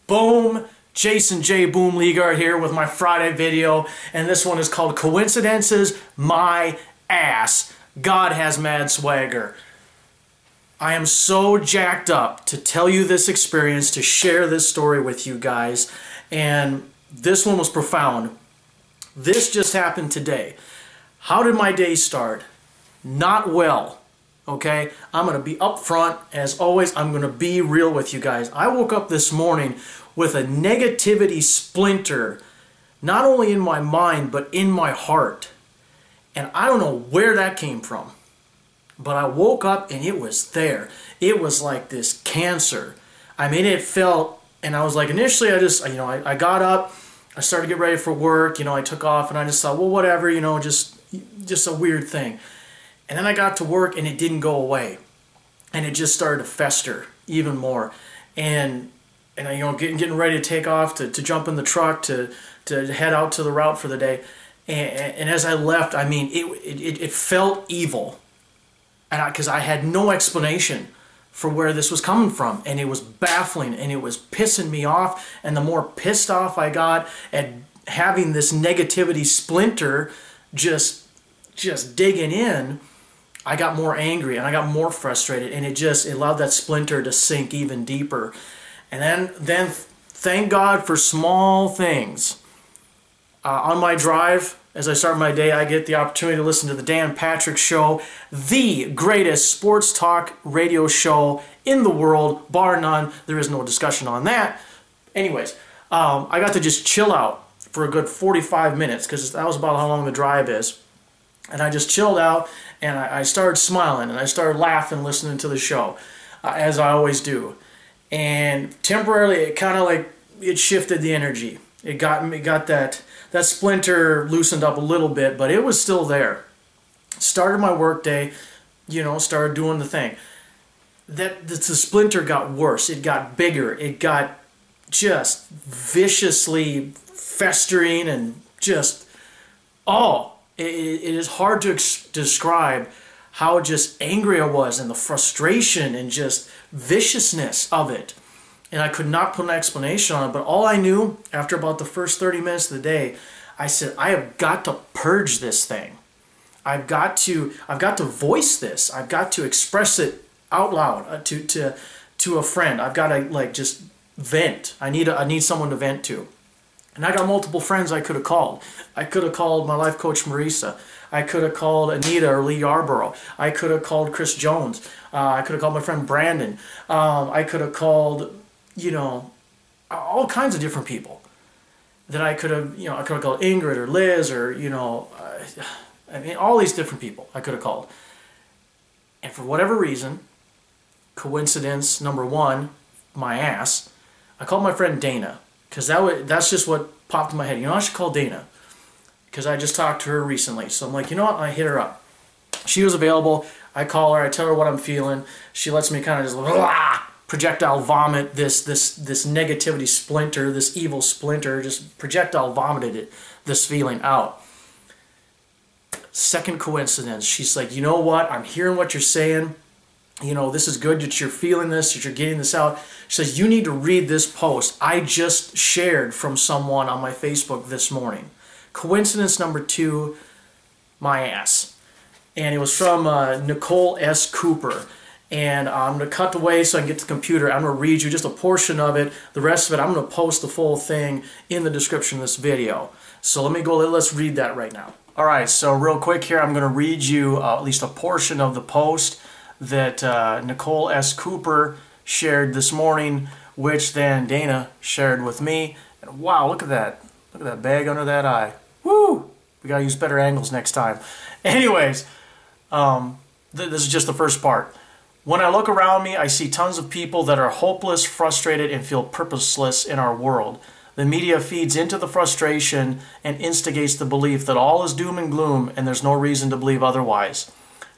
Boom! Jason J. Boomliegard here with my Friday video, and this one is called Coincidences My Ass. God has mad swagger. I am so jacked up to tell you this experience, to share this story with you guys, and this one was profound. This just happened today. How did my day start? Not well. Okay? I'm going to be upfront. As always, I'm going to be real with you guys. I woke up this morning with a negativity splinter, not only in my mind, but in my heart. And I don't know where that came from. But I woke up and it was there. It was like this cancer. I mean, it felt, and I was like, initially I got up, I started to get ready for work, I took off and I just thought, well, whatever, just a weird thing. And then I got to work and it didn't go away. And it just started to fester even more. And getting ready to take off, to jump in the truck, to head out to the route for the day. And as I left, I mean, it felt evil. And because I had no explanation for where this was coming from. And it was baffling and it was pissing me off. And the more pissed off I got at having this negativity splinter just digging in, I got more angry and I got more frustrated, and it allowed that splinter to sink even deeper. And then thank God for small things. On my drive, as I start my day, I get the opportunity to listen to the Dan Patrick Show, the greatest sports talk radio show in the world, bar none. There is no discussion on that. Anyways, I got to just chill out for a good 45 minutes, because that was about how long the drive is. And I just chilled out, and I started smiling, and I started laughing listening to the show, as I always do. And temporarily, it kind of like, it shifted the energy. It got that splinter loosened up a little bit, but it was still there. Started my work day, started doing the thing. The splinter got worse. It got bigger. It got just viciously festering and just, it is hard to describe how just angry I was, and the frustration and just viciousness of it. And I could not put an explanation on it, but all I knew after about the first 30 minutes of the day, I said, I have got to purge this thing. I've got to voice this. I've got to express it out loud to a friend. I've got to just vent. I need someone to vent to. And I got multiple friends I could have called. I could have called my life coach, Marisa. I could have called Anita or Lee Yarborough. I could have called Chris Jones. I could have called my friend Brandon. I could have called, all kinds of different people that I could have, I could have called Ingrid or Liz or, I mean, all these different people I could have called. And for whatever reason, coincidence number one, my ass, I called my friend Dana. Because that's just what popped in my head. I should call Dana. Because I just talked to her recently. So I'm like, you know what? I hit her up. She was available. I call her. I tell her what I'm feeling. She lets me kind of just projectile vomit this negativity splinter, this evil splinter. Just projectile vomited this feeling out. Second coincidence. She's like, you know what? I'm hearing what you're saying. This is good that you're feeling this, that you're getting this out. She says, you need to read this post I just shared from someone on my Facebook this morning. Coincidence number two, my ass. And it was from Nicole S. Cooper. And I'm going to cut away so I can get to the computer. I'm going to read you just a portion of it. The rest of it, I'm going to post the full thing in the description of this video. So let's read that right now. All right, so real quick here, I'm going to read you at least a portion of the post that Nicole S. Cooper shared this morning, which then Dana shared with me. And wow, look at that. Look at that bag under that eye. Woo! We gotta use better angles next time. Anyways, this is just the first part. When I look around me, I see tons of people that are hopeless, frustrated, and feel purposeless in our world. The media feeds into the frustration and instigates the belief that all is doom and gloom and there's no reason to believe otherwise.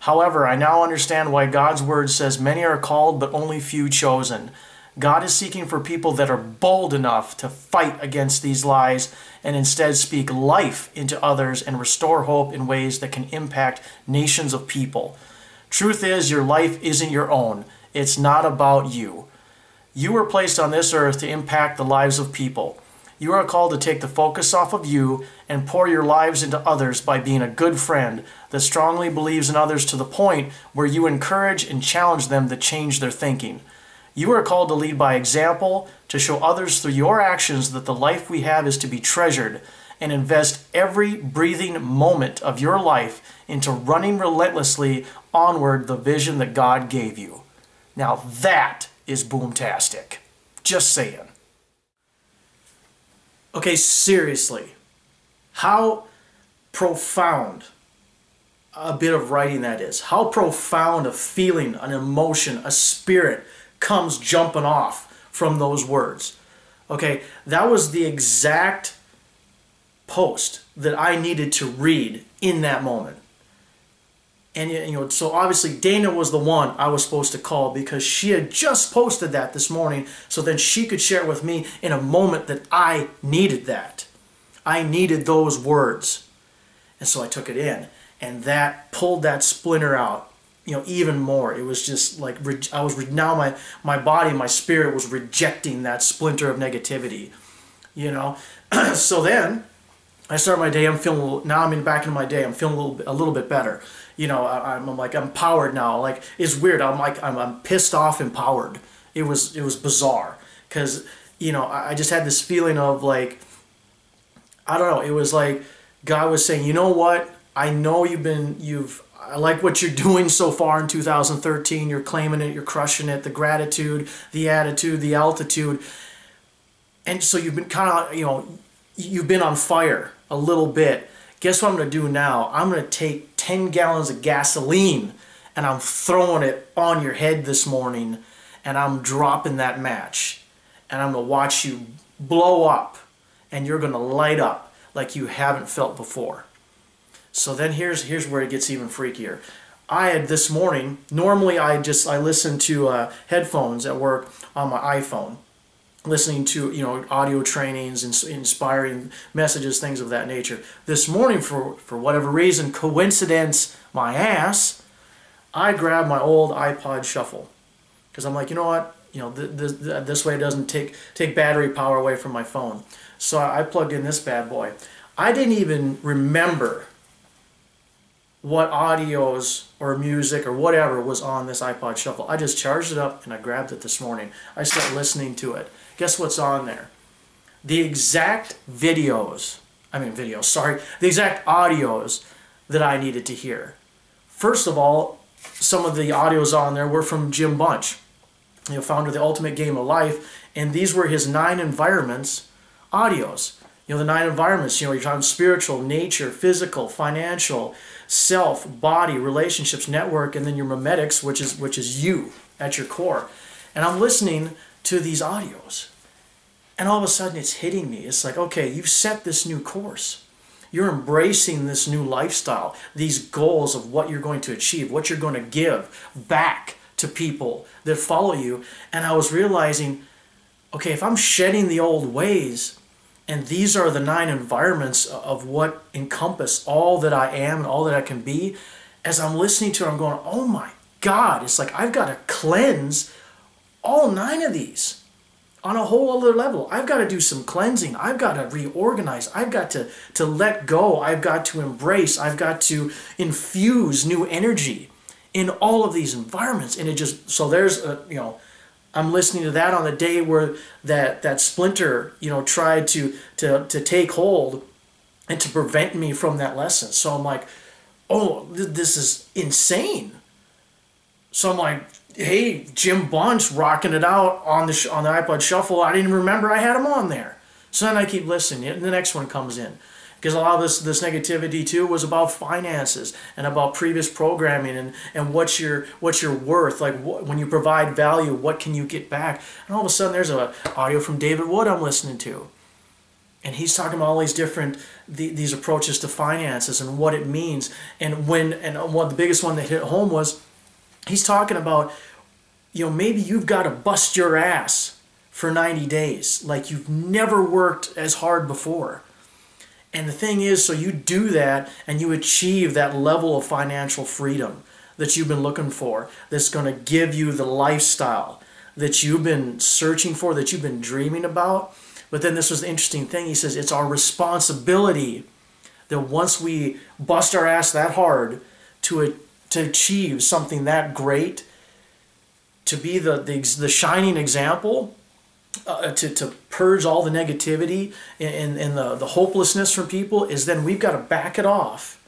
However, I now understand why God's word says many are called, but only few chosen. God is seeking for people that are bold enough to fight against these lies and instead speak life into others and restore hope in ways that can impact nations of people. Truth is, your life isn't your own. It's not about you. You were placed on this earth to impact the lives of people. You are called to take the focus off of you and pour your lives into others by being a good friend that strongly believes in others to the point where you encourage and challenge them to change their thinking. You are called to lead by example, to show others through your actions that the life we have is to be treasured, and invest every breathing moment of your life into running relentlessly onward the vision that God gave you. Now that is boomtastic. Just saying. Okay, seriously, how profound a bit of writing that is. How profound a feeling, an emotion, a spirit comes jumping off from those words. Okay, that was the exact post that I needed to read in that moment. And you know, so obviously Dana was the one I was supposed to call because she had just posted that this morning, so then she could share it with me in a moment that I needed that. I needed those words. And so I took it in, and that pulled that splinter out, you know, even more. It was just like now my body, my spirit was rejecting that splinter of negativity, you know. So then I start my day. I'm feeling now. I'm back in my day. I'm feeling a little bit better. You know, I'm like empowered now. Like, it's weird. I'm pissed off empowered. It was bizarre because, you know, I just had this feeling of like, I don't know. It was like God was saying, you know what? I know I like what you're doing so far in 2013. You're claiming it. You're crushing it. The gratitude, the attitude, the altitude. And so you've been kind of, you know, you've been on fire a little bit. Guess what I'm going to do now? I'm going to take 10 gallons of gasoline and I'm throwing it on your head this morning, and I'm dropping that match, and I'm going to watch you blow up, and you're going to light up like you haven't felt before. So then here's where it gets even freakier. I had this morning, normally I listen to headphones at work on my iPhone, listening to, you know, audio trainings and inspiring messages, things of that nature. This morning, for whatever reason, coincidence my ass, I grabbed my old iPod Shuffle because I'm like, you know what, you know, this way it doesn't take battery power away from my phone. So I plugged in this bad boy. I didn't even remember what audios or music or whatever was on this iPod Shuffle. I just charged it up and I grabbed it this morning. I started listening to it. Guess what's on there? The exact the exact audios that I needed to hear. First of all, some of the audios on there were from Jim Bunch, you know, founder of The Ultimate Game of Life, and these were his 9 environments audios. You know, the 9 environments, you know, you're talking spiritual, nature, physical, financial, self, body, relationships, network, and then your memetics, which is you at your core. And I'm listening to these audios, and all of a sudden it's hitting me. It's like, okay, you've set this new course. You're embracing this new lifestyle, these goals of what you're going to achieve, what you're going to give back to people that follow you. And I was realizing, okay, if I'm shedding the old ways, and these are the 9 environments of what encompass all that I am and all that I can be, as I'm listening to it, I'm going, oh my God, it's like I've got to cleanse all 9 of these on a whole other level. I've got to do some cleansing. I've got to reorganize. I've got to let go. I've got to embrace. I've got to infuse new energy in all of these environments. And it just, so there's a, you know, I'm listening to that on the day where that splinter, you know, tried to take hold and to prevent me from that lesson. So I'm like, oh, this is insane. So I'm like, hey, Jim Bunch rocking it out on the iPod Shuffle. I didn't even remember I had him on there. So then I keep listening, and the next one comes in. Because a lot of this negativity too was about finances and about previous programming and what's your worth, like when you provide value, what can you get back? And all of a sudden there's a audio from David Wood I'm listening to, and he's talking about all these different these approaches to finances and what it means. And one the biggest one that hit home was he's talking about, maybe you've got to bust your ass for 90 days like you've never worked as hard before. And the thing is, so you do that and you achieve that level of financial freedom that you've been looking for, that's going to give you the lifestyle that you've been searching for, that you've been dreaming about. But then this was the interesting thing. He says it's our responsibility that once we bust our ass that hard to achieve something that great, to be the shining example, to purge all the negativity and the hopelessness from people, is then we've got to back it off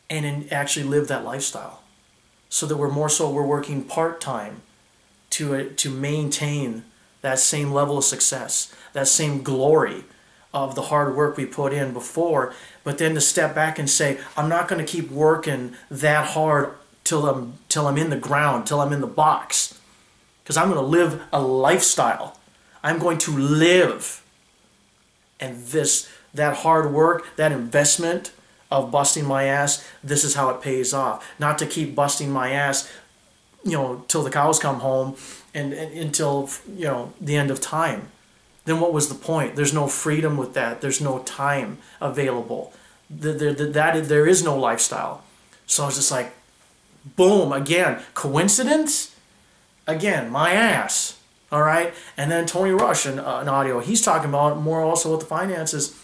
and actually live that lifestyle, so that we're working part-time to maintain that same level of success, that same glory of the hard work we put in before. But then to step back and say, I'm not going to keep working that hard till I'm in the ground, till I'm in the box, because I'm going to live a lifestyle. I'm going to live. And that hard work, that investment of busting my ass, this is how it pays off. Not to keep busting my ass, till the cows come home and until, the end of time. Then what was the point? There's no freedom with that. There's no time available. There is no lifestyle. So I was just like, boom, again, coincidence? Again, my ass. All right, and then Tony Rush in audio, he's talking about more also with the finances,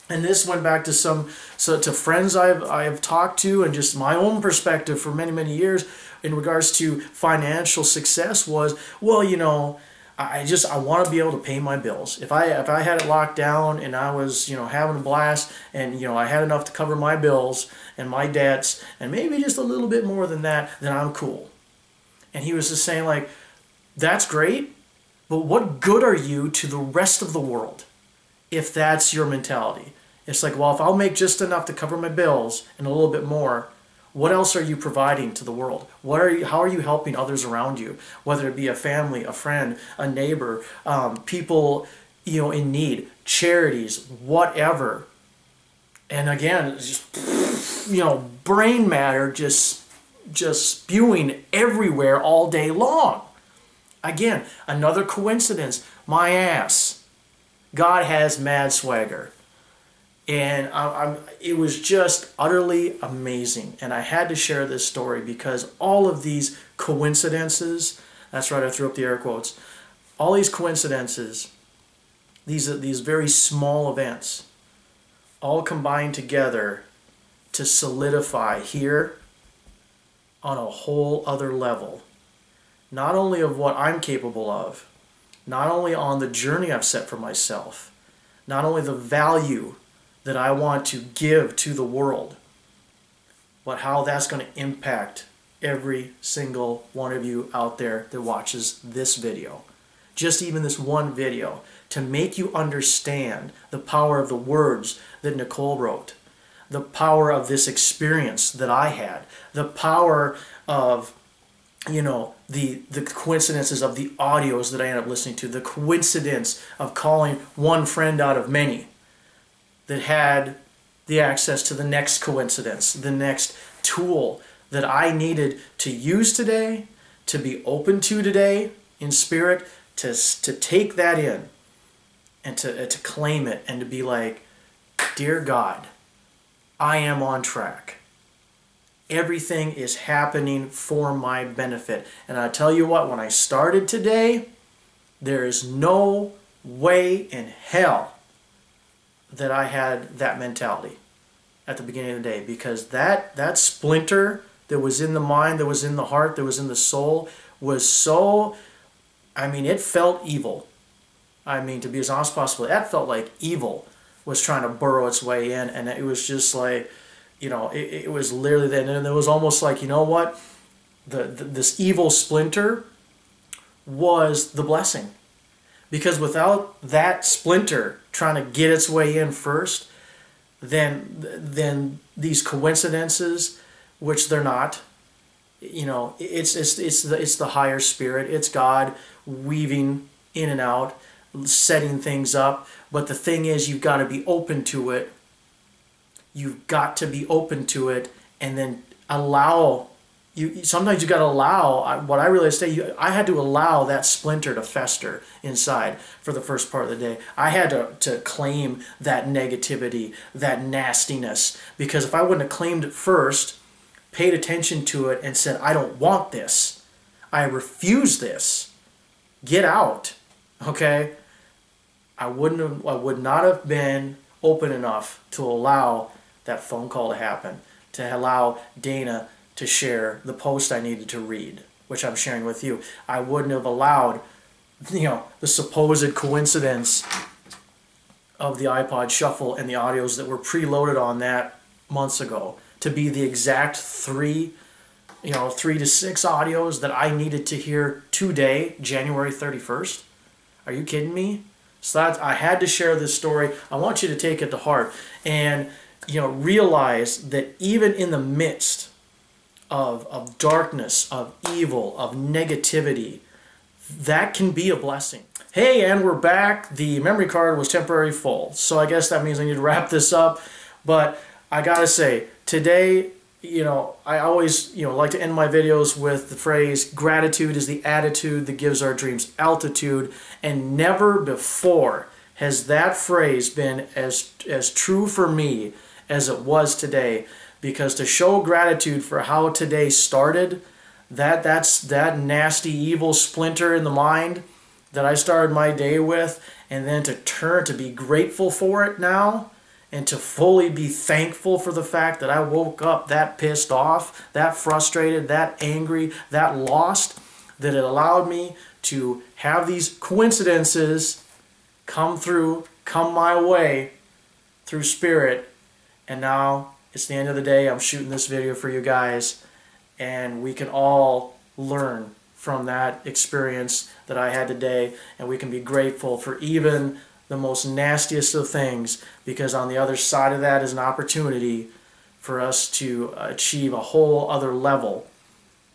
and this went back to to friends I've talked to, and just my own perspective for many years in regards to financial success was, well, I want to be able to pay my bills. If I had it locked down and I was having a blast and I had enough to cover my bills and my debts and maybe just a little bit more than that, then I'm cool. And he was just saying, like, that's great. But what good are you to the rest of the world if that's your mentality? It's like, well, if I'll make just enough to cover my bills and a little bit more, what else are you providing to the world? How are you helping others around you? Whether it be a family, a friend, a neighbor, people in need, charities, whatever. And again, just brain matter just spewing everywhere all day long. Again, another coincidence. My ass. God has mad swagger. And it was just utterly amazing. And I had to share this story because all of these coincidences, that's right, I threw up the air quotes, all these coincidences, these very small events, all combined together to solidify here on a whole other level. Not only of what I'm capable of, not only on the journey I've set for myself, not only the value that I want to give to the world, but how that's going to impact every single one of you out there that watches this video. Just even this one video, to make you understand the power of the words that Nicole wrote, the power of this experience that I had, the power of the coincidences of the audios that I ended up listening to, the coincidence of calling one friend out of many that had the access to the next coincidence, the next tool that I needed to use today, to be open to today in spirit, to take that in and to claim it and to be like, dear God, I am on track. Everything is happening for my benefit. And I tell you what, when I started today, there is no way in hell that I had that mentality at the beginning of the day, because that splinter that was in the mind, that was in the heart, that was in the soul was so, it felt evil. To be as honest as possible, that felt like evil was trying to burrow its way in, and it was just like, it was literally that, and it was almost like, this evil splinter was the blessing. Because without that splinter trying to get its way in first, then these coincidences, which they're not, it's the higher spirit, it's God weaving in and out, setting things up. But the thing is, you've got to be open to it you've got to be open to it, and then allow. Sometimes you got to allow. What I realized today, I had to allow that splinter to fester inside for the first part of the day. I had to claim that negativity, that nastiness, because if I wouldn't have claimed it first, paid attention to it, and said, I don't want this, I refuse this, get out, okay, I would not have been open enough to allow that phone call to happen, to allow Dana to share the post I needed to read, which I'm sharing with you. I wouldn't have allowed, the supposed coincidence of the iPod Shuffle and the audios that were preloaded on that months ago to be the exact 3 to 6 audios that I needed to hear today, January 31st. Are you kidding me? So I had to share this story. I want you to take it to heart and realize that even in the midst of darkness, of evil, of negativity, that can be a blessing. Hey, and we're back. The memory card was temporarily full, so I guess that means I need to wrap this up. But I gotta say, today, I always like to end my videos with the phrase, gratitude is the attitude that gives our dreams altitude, and never before has that phrase been as true for me as it was today. Because to show gratitude for how today started, that's that nasty evil splinter in the mind that I started my day with, and then to be grateful for it now, and to fully be thankful for the fact that I woke up that pissed off, that frustrated, that angry, that lost, that it allowed me to have these coincidences come my way through spirit, and now it's the end of the day. I'm shooting this video for you guys, and we can all learn from that experience that I had today, and we can be grateful for even the most nastiest of things, because on the other side of that is an opportunity for us to achieve a whole other level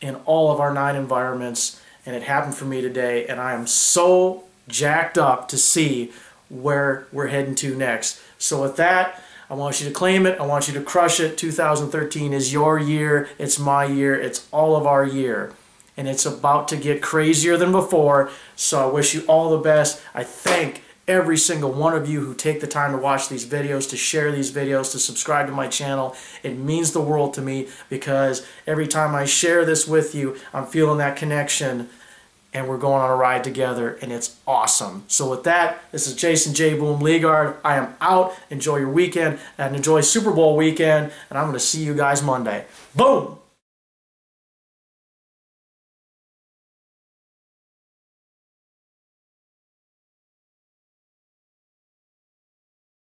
in all of our 9 environments, and it happened for me today, and I am so jacked up to see where we're heading to next. So with that, I want you to claim it. I want you to crush it. 2013 is your year. It's my year. It's all of our year. And it's about to get crazier than before. So I wish you all the best. I thank every single one of you who take the time to watch these videos, to share these videos, to subscribe to my channel. It means the world to me, because every time I share this with you, I'm feeling that connection, and we're going on a ride together, and it's awesome. So with that, this is Jason J. Boom Leaguard. I am out. Enjoy your weekend, and enjoy Super Bowl weekend, and I'm going to see you guys Monday. Boom!